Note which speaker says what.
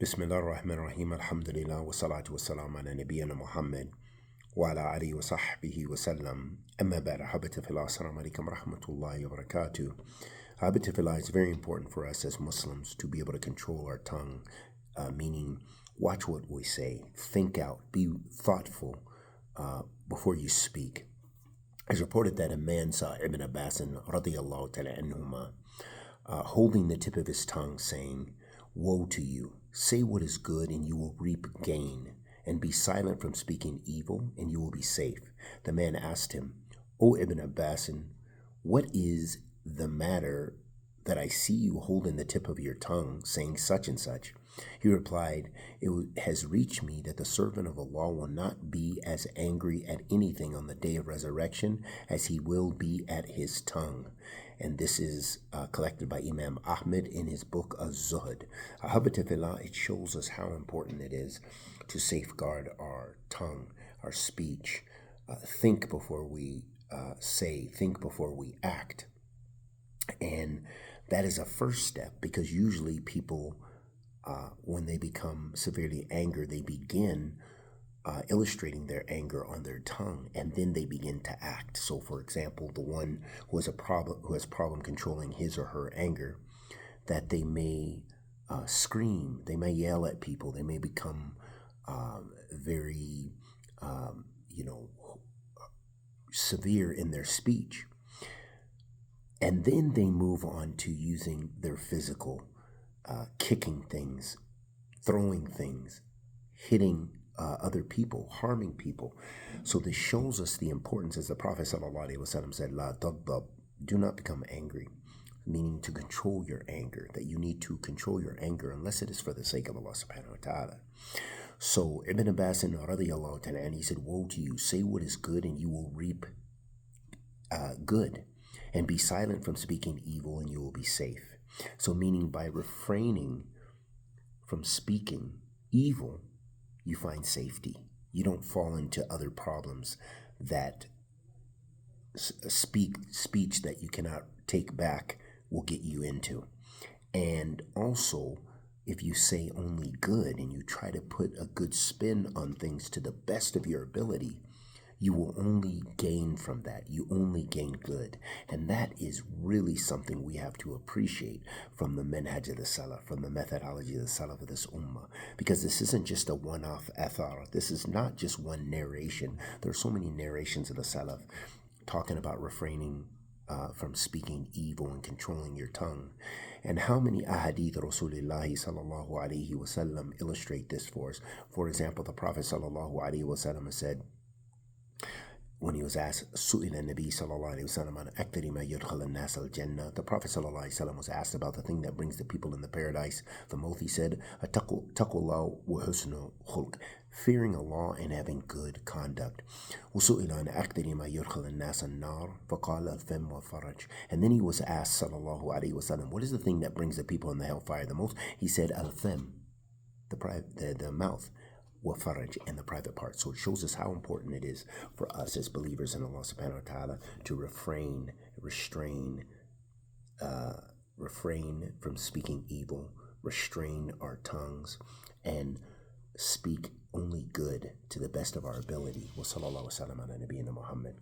Speaker 1: Bismillah ar-Rahman ar-Rahim, alhamdulillah, wa salatu wa salam ala nabiyyina Muhammad wa ala alihi wa sahbihi wa sallam. Amma ba'da, habita fillah, assalamu alaikum rahmatullahi wa barakatuh. Habita fillah is very important for us as Muslims to be able to control our tongue, meaning watch what we say, think out, be thoughtful before you speak. It's reported that a man saw Ibn Abbas radiyallahu ta'ala anhuma holding the tip of his tongue, saying, "Woe to you! Say what is good, and you will reap gain, and be silent from speaking evil, and you will be safe." The man asked him, "O Ibn Abbas, what is the matter that I see you holding the tip of your tongue, saying such and such?" He replied, "It has reached me that the servant of Allah will not be as angry at anything on the day of resurrection as he will be at his tongue." And this is collected by Imam Ahmed in his book Az-Zuhd. Ahabata fillah, it shows us how important it is to safeguard our tongue, our speech. Think before we say, think before we act. And that is a first step, because usually people, when they become severely angered, they begin illustrating their anger on their tongue, and then they begin to act. So, for example, the one who has problem controlling his or her anger, that they may scream, they may yell at people, they may become very, severe in their speech, and then they move on to using their physical, kicking things, throwing things, hitting other people, harming people. So this shows us the importance, as the Prophet ﷺ said, "La taghdab," do not become angry, meaning to control your anger, that you need to control your anger unless it is for the sake of Allah subhanahu wa ta'ala. So Ibn Abbas radiyallahu ta'ala, and he said, "Woe to you, say what is good and you will reap good, and be silent from speaking evil and you will be safe." So meaning by refraining from speaking evil, you find safety. You don't fall into other problems that speech that you cannot take back will get you into. And also, if you say only good and you try to put a good spin on things to the best of your ability, you will only gain from that. You only gain good. And that is really something we have to appreciate from the manhaj of the Salaf, from the methodology of the Salaf of this ummah. Because this isn't just a one-off athar. This is not just one narration. There are so many narrations of the Salaf talking about refraining from speaking evil and controlling your tongue. And how many ahadith Rasulullah sallallahu alayhi wasallam illustrate this for us? For example, the Prophet sallallahu alayhi wasallam said, when he was asked, "Su'ila Nabi sallallahu alayhi wasallam an akthari ma yudkhal an-nas al-jannah," the Prophet sallallahu alayhi wasallam was asked about the thing that brings the people in the paradise the most. He said, "Taqullah wa husnu khulq," fearing Allah and having good conduct. وَسُئِلَ an akthari ma yudkhal an-nas an-nar faqala al-fam wa faraj. And then he was asked sallallahu alayhi wasallam, what is the thing that brings the people in the hellfire the most? He said, al-fam, the mouth, wafaraj, and the private part. So it shows us how important it is for us as believers in Allah subhanahu wa ta'ala to refrain from speaking evil, restrain our tongues, and speak only good to the best of our ability. Wa sallallahu wa sallam ala nabiyyina Muhammad.